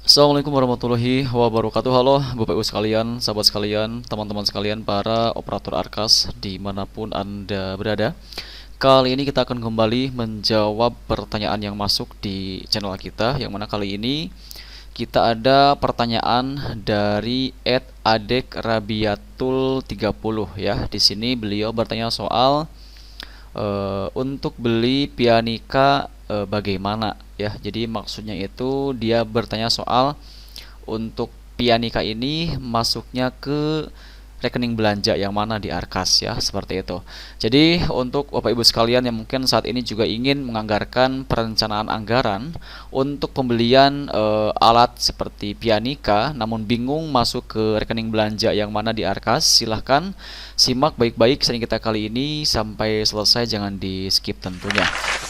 Assalamualaikum warahmatullahi wabarakatuh. Halo Bapak Ibu sekalian, sahabat sekalian, teman-teman sekalian, para operator Arkas dimanapun Anda berada. Kali ini kita akan kembali menjawab pertanyaan yang masuk di channel kita, yang mana kali ini kita ada pertanyaan dari @adekrabiatul30 ya. Di sini beliau bertanya soal untuk beli pianika bagaimana ya. Jadi maksudnya itu dia bertanya soal untuk pianika ini masuknya ke rekening belanja yang mana di Arkas ya, seperti itu. Jadi untuk Bapak Ibu sekalian yang mungkin saat ini juga ingin menganggarkan perencanaan anggaran untuk pembelian alat seperti pianika namun bingung masuk ke rekening belanja yang mana di Arkas, silahkan simak baik-baik sesi kita kali ini sampai selesai, jangan di skip tentunya.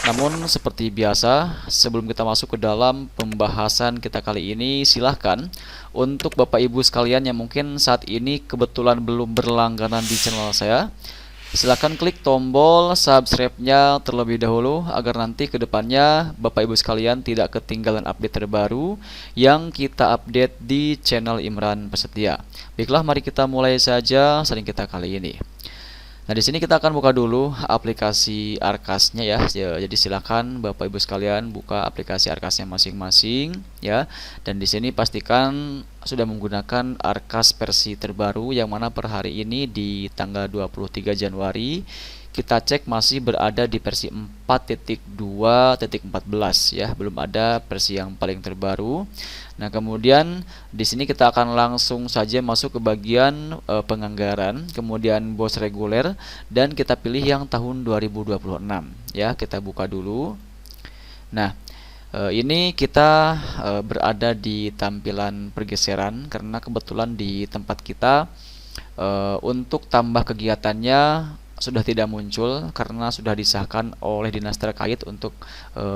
Namun seperti biasa, sebelum kita masuk ke dalam pembahasan kita kali ini, silahkan untuk Bapak Ibu sekalian yang mungkin saat ini kebetulan belum berlangganan di channel saya, silahkan klik tombol subscribe-nya terlebih dahulu agar nanti kedepannya Bapak Ibu sekalian tidak ketinggalan update terbaru yang kita update di channel Imran Pesetia. Baiklah, mari kita mulai saja sering kita kali ini. Nah, di sini kita akan buka dulu aplikasi Arkasnya ya. Jadi silakan Bapak Ibu sekalian buka aplikasi Arkasnya masing-masing ya. Dan di sini pastikan sudah menggunakan Arkas versi terbaru yang mana per hari ini di tanggal 23 Januari kita cek masih berada di versi 4.2.14 ya, belum ada versi yang paling terbaru. Nah, kemudian di sini kita akan langsung saja masuk ke bagian penganggaran, kemudian bos reguler, dan kita pilih yang tahun 2026 ya. Kita buka dulu. Nah, ini kita berada di tampilan pergeseran karena kebetulan di tempat kita untuk tambah kegiatannya sudah tidak muncul karena sudah disahkan oleh dinas terkait untuk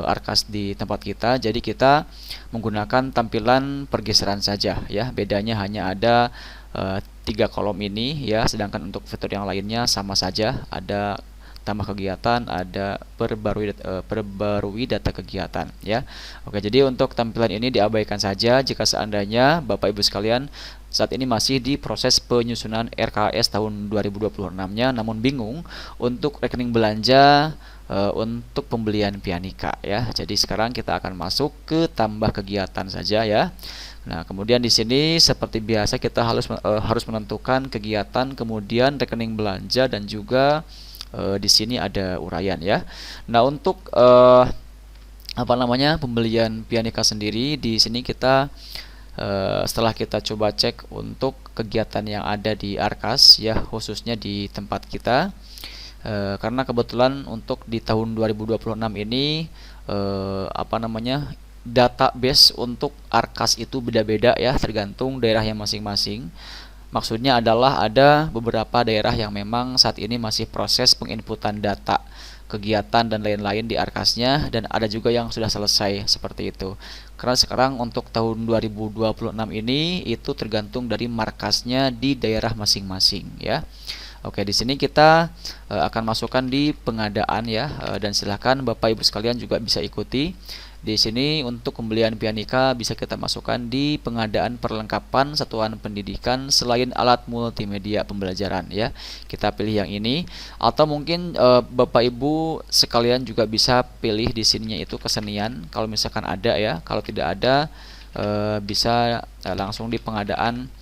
Arkas di tempat kita. Jadi kita menggunakan tampilan pergeseran saja ya. Bedanya hanya ada 3 kolom ini ya, sedangkan untuk fitur yang lainnya sama saja, ada tambah kegiatan, ada perbarui data kegiatan ya. Oke, jadi untuk tampilan ini diabaikan saja jika seandainya Bapak Ibu sekalian saat ini masih di proses penyusunan RKS tahun 2026-nya namun bingung untuk rekening belanja untuk pembelian pianika ya. Jadi sekarang kita akan masuk ke tambah kegiatan saja ya. Nah, kemudian di sini seperti biasa kita harus menentukan kegiatan, kemudian rekening belanja, dan juga di sini ada uraian ya. Nah, untuk pembelian pianika sendiri di sini kita setelah kita coba cek untuk kegiatan yang ada di Arkas ya, khususnya di tempat kita, karena kebetulan untuk di tahun 2026 ini database untuk Arkas itu beda-beda ya, tergantung daerahnya masing-masing. Maksudnya adalah ada beberapa daerah yang memang saat ini masih proses penginputan data kegiatan dan lain-lain di Arkasnya, dan ada juga yang sudah selesai seperti itu. Karena sekarang untuk tahun 2026 ini itu tergantung dari markasnya di daerah masing-masing ya. Oke, di sini kita akan masukkan di pengadaan ya, dan silahkan Bapak Ibu sekalian juga bisa ikuti. Di sini untuk pembelian pianika bisa kita masukkan di pengadaan perlengkapan satuan pendidikan selain alat multimedia pembelajaran ya. Kita pilih yang ini, atau mungkin Bapak Ibu sekalian juga bisa pilih di sininya itu kesenian kalau misalkan ada ya. Kalau tidak ada bisa langsung di pengadaan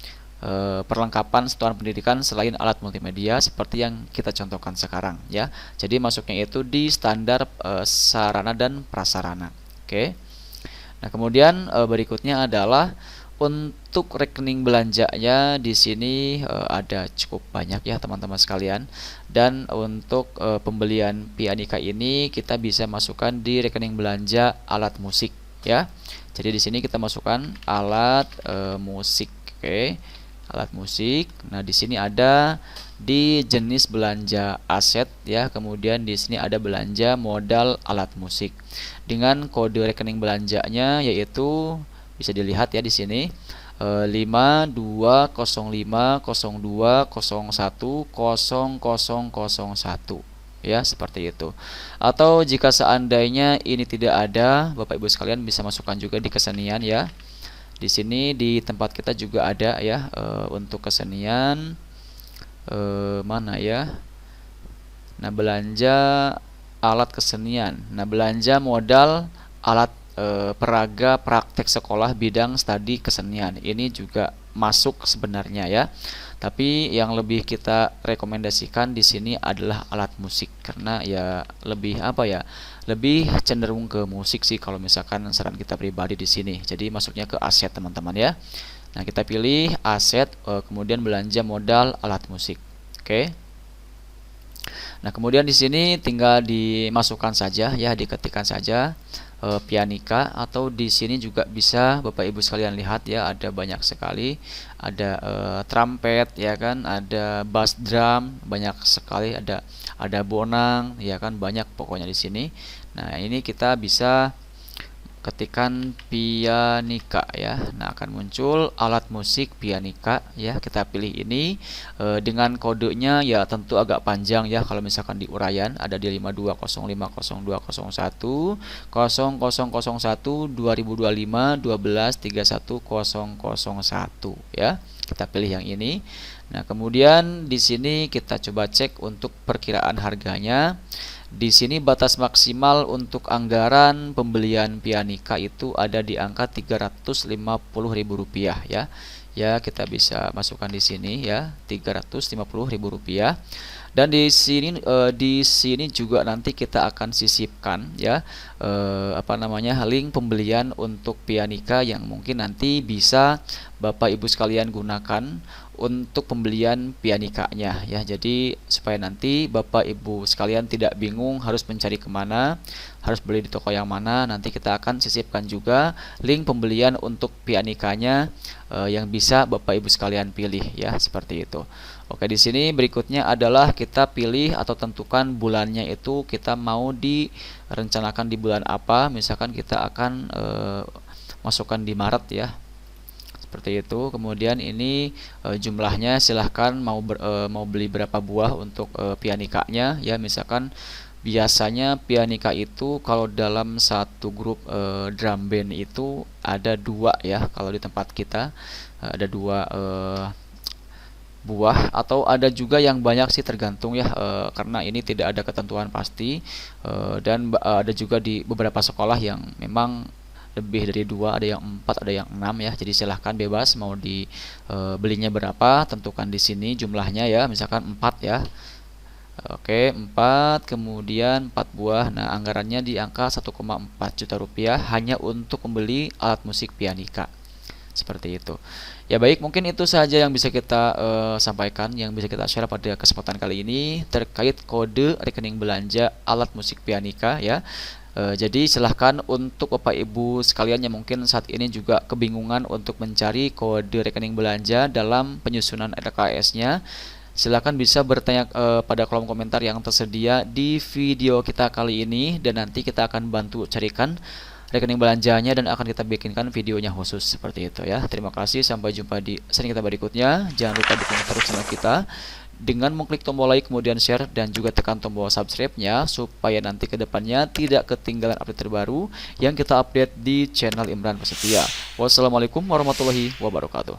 perlengkapan satuan pendidikan selain alat multimedia seperti yang kita contohkan sekarang ya. Jadi masuknya itu di standar sarana dan prasarana. Oke. Nah, kemudian berikutnya adalah untuk rekening belanjanya. Di sini ada cukup banyak ya teman-teman sekalian. Dan untuk pembelian pianika ini kita bisa masukkan di rekening belanja alat musik ya. Jadi di sini kita masukkan alat musik. Oke. Alat musik. Nah, di sini ada di jenis belanja aset ya, kemudian di sini ada belanja modal alat musik dengan kode rekening belanjanya, yaitu bisa dilihat ya di sini 520502010001 ya, seperti itu. Atau jika seandainya ini tidak ada, Bapak Ibu sekalian bisa masukkan juga di kesenian ya. Di sini di tempat kita juga ada ya untuk kesenian mana ya. Nah, belanja alat kesenian. Nah, belanja modal alat peraga praktek sekolah bidang studi kesenian. Ini juga masuk sebenarnya ya. Tapi yang lebih kita rekomendasikan di sini adalah alat musik karena ya lebih apa ya? Lebih cenderung ke musik sih kalau misalkan saran kita pribadi di sini. Jadi masuknya ke aset teman-teman ya. Nah, kita pilih aset kemudian belanja modal alat musik. Oke. Nah, kemudian di sini tinggal dimasukkan saja ya, diketikkan saja pianika, atau di sini juga bisa Bapak Ibu sekalian lihat ya, ada banyak sekali, ada trumpet ya kan, ada bass drum, banyak sekali, ada bonang ya kan, banyak pokoknya di sini. Nah, ini kita bisa ketikkan pianika ya. Nah, akan muncul alat musik pianika ya. Kita pilih ini dengan kodenya ya tentu agak panjang ya. Kalau misalkan di uraian ada di 52050201 0001 2025 12 31 001 ya. Kita pilih yang ini. Nah, kemudian di sini kita coba cek untuk perkiraan harganya. Di sini batas maksimal untuk anggaran pembelian pianika itu ada di angka Rp350.000 ya. Ya, kita bisa masukkan di sini ya, Rp350.000. Dan di sini juga nanti kita akan sisipkan ya link pembelian untuk pianika yang mungkin nanti bisa Bapak Ibu sekalian gunakan untuk pembelian pianikanya ya. Jadi supaya nanti Bapak Ibu sekalian tidak bingung harus mencari kemana, harus beli di toko yang mana, nanti kita akan sisipkan juga link pembelian untuk pianikanya yang bisa Bapak Ibu sekalian pilih ya, seperti itu. Oke, di sini berikutnya adalah kita pilih atau tentukan bulannya, itu kita mau direncanakan di bulan apa. Misalkan kita akan masukkan di Maret ya, seperti itu. Kemudian ini jumlahnya silahkan mau beli berapa buah untuk pianikanya ya. Misalkan biasanya pianika itu kalau dalam satu grup drum band itu ada 2 ya. Kalau di tempat kita ada 2 buah, atau ada juga yang banyak sih, tergantung ya, karena ini tidak ada ketentuan pasti, dan ada juga di beberapa sekolah yang memang lebih dari 2, ada yang 4, ada yang 6 ya. Jadi silahkan bebas mau belinya berapa, tentukan di sini jumlahnya ya, misalkan 4 ya. Oke, 4, kemudian 4 buah. Nah, anggarannya di angka 1,4 juta rupiah hanya untuk membeli alat musik pianika. Seperti itu. Ya baik, mungkin itu saja yang bisa kita sampaikan, yang bisa kita share pada kesempatan kali ini terkait kode rekening belanja alat musik pianika ya. Jadi silahkan untuk Bapak Ibu sekalian yang mungkin saat ini juga kebingungan untuk mencari kode rekening belanja dalam penyusunan RKS-nya, silahkan bisa bertanya pada kolom komentar yang tersedia di video kita kali ini, dan nanti kita akan bantu carikan rekening belanjanya dan akan kita bikinkan videonya khusus seperti itu ya. Terima kasih, sampai jumpa di sesi kita berikutnya. Jangan lupa dukung terus channel kita dengan mengklik tombol like, kemudian share, dan juga tekan tombol subscribe-nya supaya nanti kedepannya tidak ketinggalan update terbaru yang kita update di channel Imran Prasetya. Wassalamualaikum warahmatullahi wabarakatuh.